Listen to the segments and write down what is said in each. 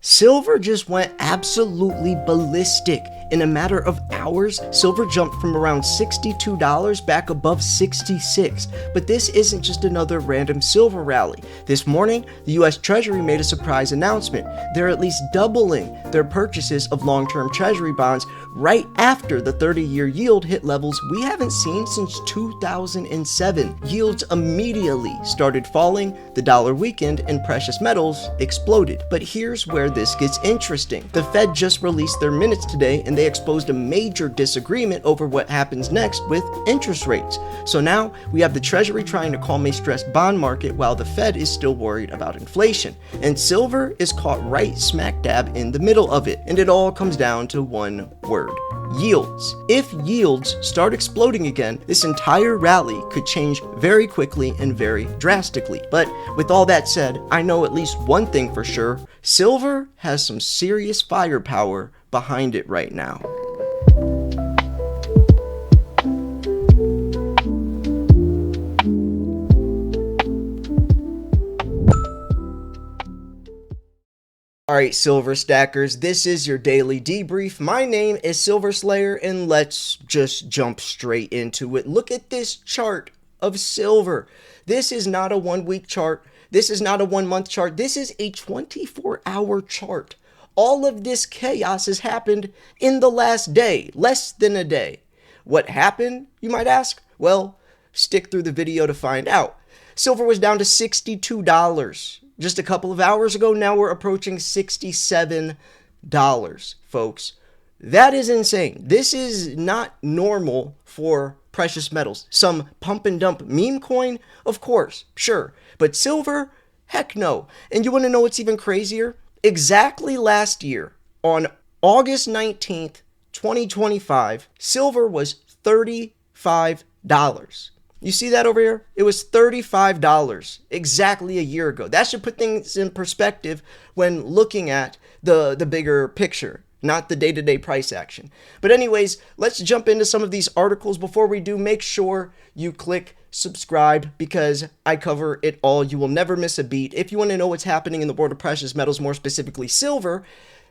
Silver just went absolutely ballistic. In a matter of hours, silver jumped from around $62 back above $66. But this isn't just another random silver rally. This morning, the US Treasury made a surprise announcement. They're at least doubling their purchases of long-term Treasury bonds right after the 30-year yield hit levels we haven't seen since 2007. Yields immediately started falling, the dollar weakened, and precious metals exploded. But here's where this gets interesting. The Fed just released their minutes today, and they exposed a major disagreement over what happens next with interest rates. So now we have the Treasury trying to calm a stressed bond market while the Fed is still worried about inflation. And silver is caught right smack dab in the middle of it. And it all comes down to one word: yields. If yields start exploding again, this entire rally could change very quickly and very drastically. But with all that said, I know at least one thing for sure: silver has some serious firepower behind it right now. Alright, Silver Stackers, this is your daily debrief. My name is Silver Slayer, and let's just jump straight into it. Look at this chart of silver. This is not a 1 week chart. This is not a 1 month chart. This is a 24-hour chart. All of this chaos has happened in the last day, less than a day. What happened, you might ask? Well, stick through the video to find out. Silver was down to $62 just a couple of hours ago. Now we're approaching $67, folks. That is insane. This is not normal for precious metals. Some pump and dump meme coin, of course, sure. But silver, heck no. And you want to know what's even crazier? Exactly last year, on August 19th, 2025, silver was $35. You see that over here? It was $35 exactly a year ago. That should put things in perspective when looking at the bigger picture, not the day-to-day price action. But anyways, let's jump into some of these articles. Before we do, make sure you click subscribe because I cover it all. You will never miss a beat. If you want to know what's happening in the world of precious metals, more specifically silver,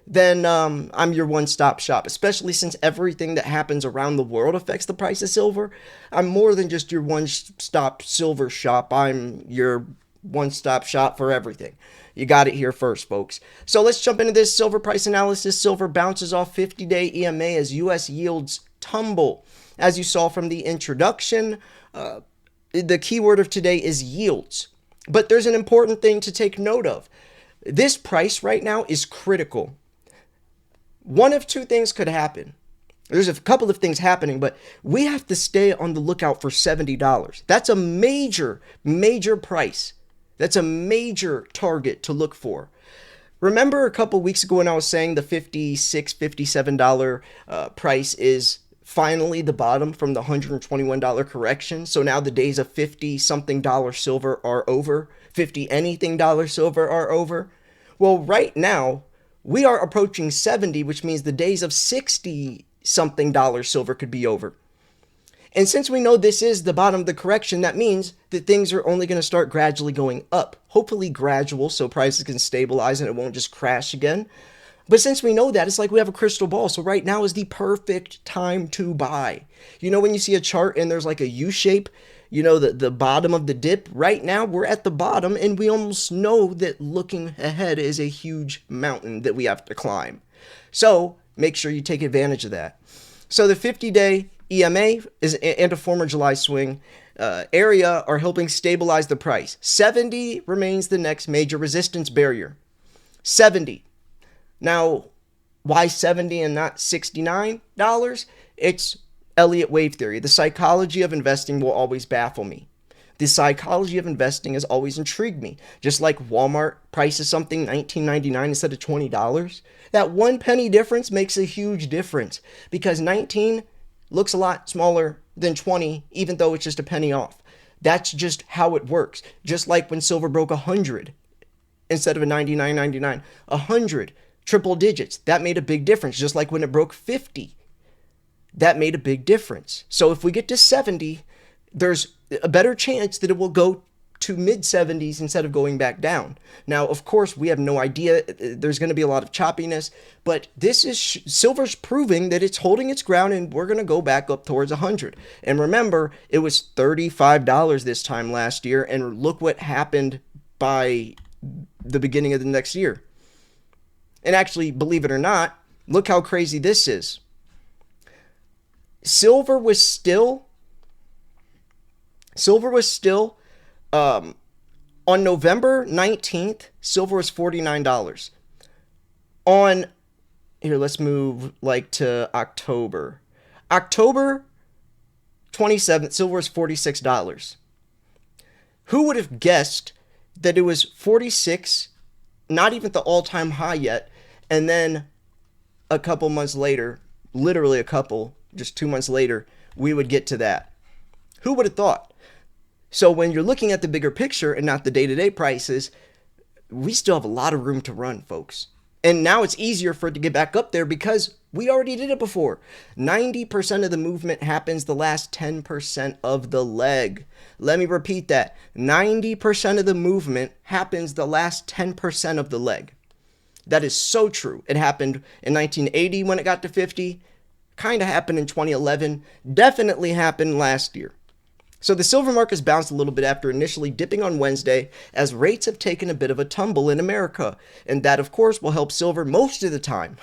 then I'm your one-stop shop, especially since everything that happens around the world affects the price of silver. I'm more than just your one-stop silver shop. I'm your one-stop shop for everything. You got it here first, folks. So let's jump into this silver price analysis. Silver bounces off 50-day EMA as U.S. yields tumble. As you saw from the introduction, the keyword of today is yields. But there's an important thing to take note of. This price right now is critical. One of two things could happen. There's a couple of things happening, but we have to stay on the lookout for $70. That's a major, major price. That's a major target to look for. Remember a couple weeks ago when I was saying the $56, $57 price is finally the bottom from the $121 correction? So now the days of 50-something dollar silver are over. 50-anything dollar silver are over. Well, right now, we are approaching 70, which means the days of 60-something dollar silver could be over. And since we know this is the bottom of the correction, that means that things are only going to start gradually going up. Hopefully gradual, so prices can stabilize and it won't just crash again. But since we know that, it's like we have a crystal ball. So right now is the perfect time to buy. You know, when you see a chart and there's like a U shape, you know, the bottom of the dip, right now we're at the bottom and we almost know that looking ahead is a huge mountain that we have to climb. So make sure you take advantage of that. So the 50-day EMA and a former July swing area are helping stabilize the price. 70 remains the next major resistance barrier. 70. Now, why 70 and not $69? It's Elliott wave theory. The psychology of investing will always baffle me. The psychology of investing has always intrigued me. Just like Walmart prices something $19.99 instead of $20. That 1 penny difference makes a huge difference because 19 looks a lot smaller than 20, even though it's just a penny off. That's just how it works. Just like when silver broke 100 instead of a $99.99. 100, triple digits. That made a big difference. Just like when it broke 50. That made a big difference. So if we get to 70, there's a better chance that it will go to mid 70s instead of going back down. Now, of course, we have no idea. There's going to be a lot of choppiness, but this is silver's proving that it's holding its ground, and we're going to go back up towards 100. And remember, it was $35 this time last year, and look what happened by the beginning of the next year. And actually, believe it or not, look how crazy this is. Silver was still on November 19th, silver was $49. On here, let's move like to October. October 27th, silver was $46. Who would have guessed that it was 46, not even the all-time high yet, and then a couple months later, literally just 2 months later, we would get to that. Who would have thought? So when you're looking at the bigger picture and not the day-to-day prices, we still have a lot of room to run, folks. And now it's easier for it to get back up there because we already did it before. 90% of the movement happens the last 10% of the leg. Let me repeat that. 90% of the movement happens the last 10% of the leg. That is so true. It happened in 1980 when it got to 50. Kind of happened in 2011. Definitely happened last year. So the silver market has bounced a little bit after initially dipping on Wednesday as rates have taken a bit of a tumble in America. And that, of course, will help silver most of the time.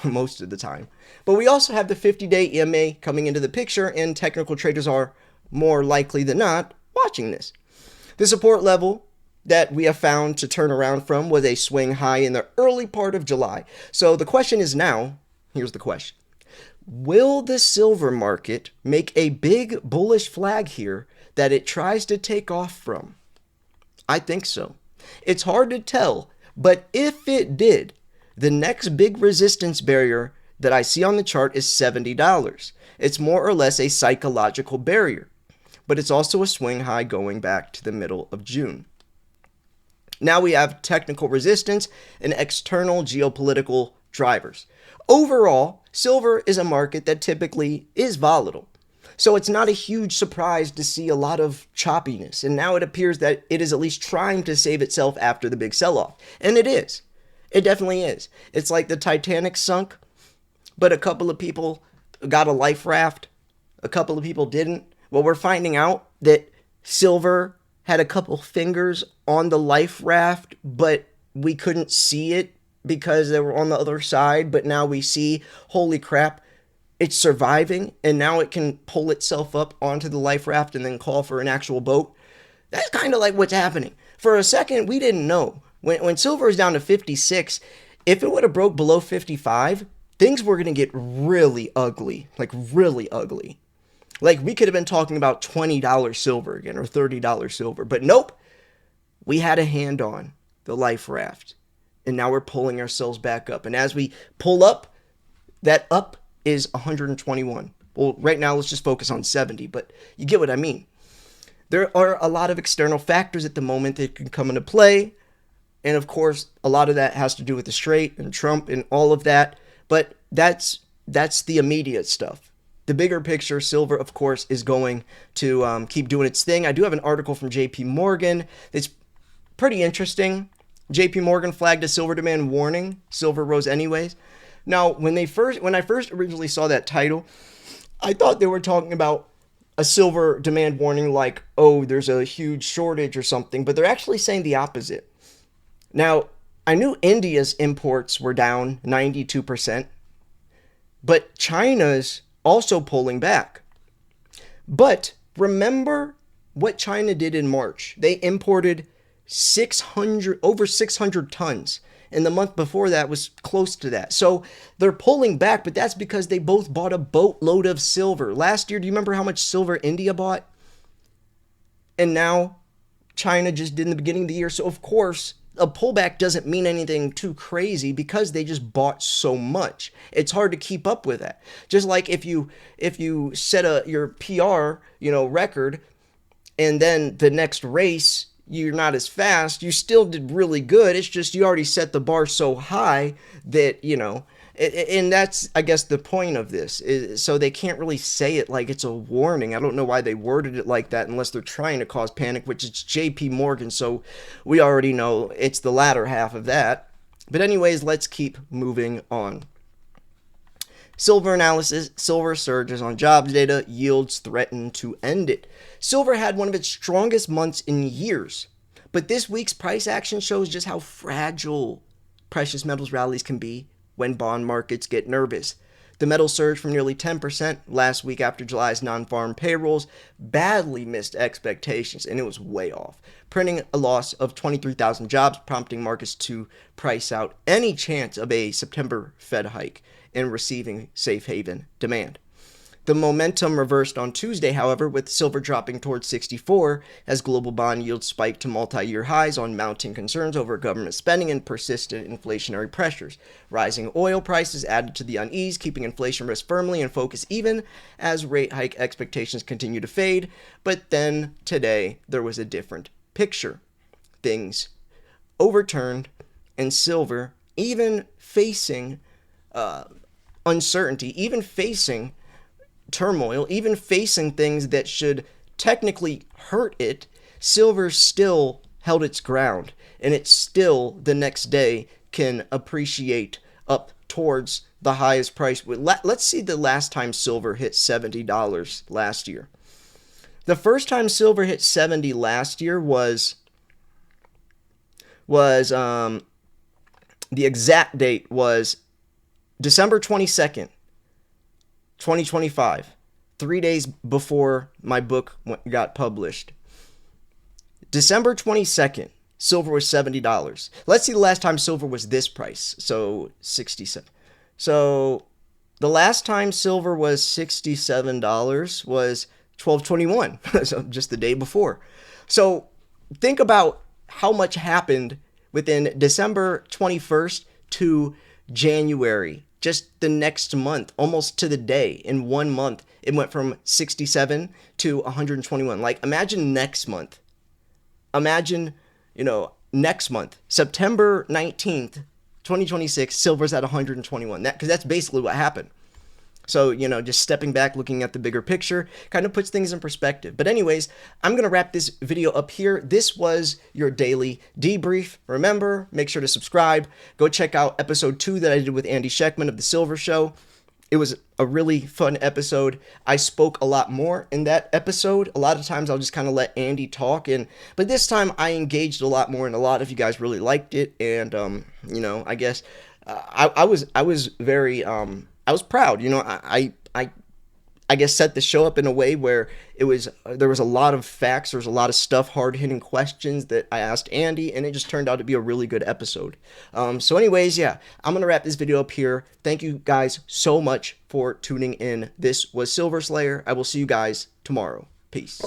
But we also have the 50-day EMA coming into the picture, and technical traders are more likely than not watching this. The support level that we have found to turn around from was a swing high in the early part of July. So the question is now, here's the question. Will the silver market make a big bullish flag here that it tries to take off from? I think so. It's hard to tell, but if it did, the next big resistance barrier that I see on the chart is $70. It's more or less a psychological barrier, but it's also a swing high going back to the middle of June. Now we have technical resistance and external geopolitical drivers. Overall, silver is a market that typically is volatile. So it's not a huge surprise to see a lot of choppiness. And now it appears that it is at least trying to save itself after the big sell-off. And it is. It definitely is. It's like the Titanic sunk, but a couple of people got a life raft. A couple of people didn't. Well, we're finding out that silver had a couple fingers on the life raft, but we couldn't see it because they were on the other side. But now we see, holy crap, it's surviving, and now it can pull itself up onto the life raft and then call for an actual boat. That's kind of like what's happening. For a second, we didn't know. When silver is down to 56, if it would have broke below 55, things were going to get really ugly, like really ugly. Like we could have been talking about $20 silver again or $30 silver, but nope. We had a hand on the life raft, and now we're pulling ourselves back up. And as we pull up, that up is 121. Well, right now, let's just focus on 70, but you get what I mean. There are a lot of external factors at the moment that can come into play. And of course, a lot of that has to do with the Strait and Trump and all of that. But that's the immediate stuff. The bigger picture, silver, of course, is going to keep doing its thing. I do have an article from JP Morgan that's pretty interesting. JP Morgan flagged a silver demand warning. Silver rose anyways. Now, when I first originally saw that title, I thought they were talking about a silver demand warning like, oh, there's a huge shortage or something, but they're actually saying the opposite. Now, I knew India's imports were down 92%, but China's also pulling back. But remember what China did in March. They imported over 600 tons. And the month before that was close to that. So they're pulling back, but that's because they both bought a boatload of silver. Last year, do you remember how much silver India bought? And now China just did in the beginning of the year. So of course, a pullback doesn't mean anything too crazy because they just bought so much. It's hard to keep up with that. Just like if you set your PR, record, and then the next race, you're not as fast. You still did really good. It's just you already set the bar so high that, and that's, I guess, the point of this. So they can't really say it like it's a warning. I don't know why they worded it like that unless they're trying to cause panic, which is JP Morgan. So we already know it's the latter half of that. But anyways, let's keep moving on. Silver analysis, silver surges on jobs data, yields threaten to end it. Silver had one of its strongest months in years, but this week's price action shows just how fragile precious metals rallies can be when bond markets get nervous. The metal surged from nearly 10% last week after July's non-farm payrolls badly missed expectations, and it was way off, printing a loss of 23,000 jobs, prompting markets to price out any chance of a September Fed hike and receiving safe haven demand. The momentum reversed on Tuesday, however, with silver dropping towards 64 as global bond yields spiked to multi-year highs on mounting concerns over government spending and persistent inflationary pressures. Rising oil prices added to the unease, keeping inflation risk firmly in focus even as rate hike expectations continue to fade. But then today, there was a different picture. Things overturned, and silver, even facing uncertainty, even facing turmoil, even facing things that should technically hurt it, silver still held its ground, and it still the next day can appreciate up towards the highest price. Let's see the last time silver hit $70 last year. The first time silver hit 70 last year was the exact date was December 22nd, 2025, 3 days before my book got published. December 22nd, silver was $70. Let's see the last time silver was this price. So 67. So the last time silver was $67 was 12/21, so just the day before. So think about how much happened within December 21st to January. Just the next month, almost to the day, in 1 month, it went from 67 to 121. Like, imagine next month. Imagine, next month, September 19th, 2026, silver's at 121. Because that's basically what happened. So, just stepping back, looking at the bigger picture, kind of puts things in perspective. But anyways, I'm going to wrap this video up here. This was your daily debrief. Remember, make sure to subscribe. Go check out episode 2 that I did with Andy Schectman of The Silver Show. It was a really fun episode. I spoke a lot more in that episode. A lot of times I'll just kind of let Andy talk, but this time I engaged a lot more, and a lot of you guys really liked it. And I guess I was very I was proud. I guess set the show up in a way where there was a lot of facts, there was a lot of stuff, hard-hitting questions that I asked Andy, and it just turned out to be a really good episode. So anyways, yeah, I'm going to wrap this video up here. Thank you guys so much for tuning in. This was Silver Slayer. I will see you guys tomorrow. Peace.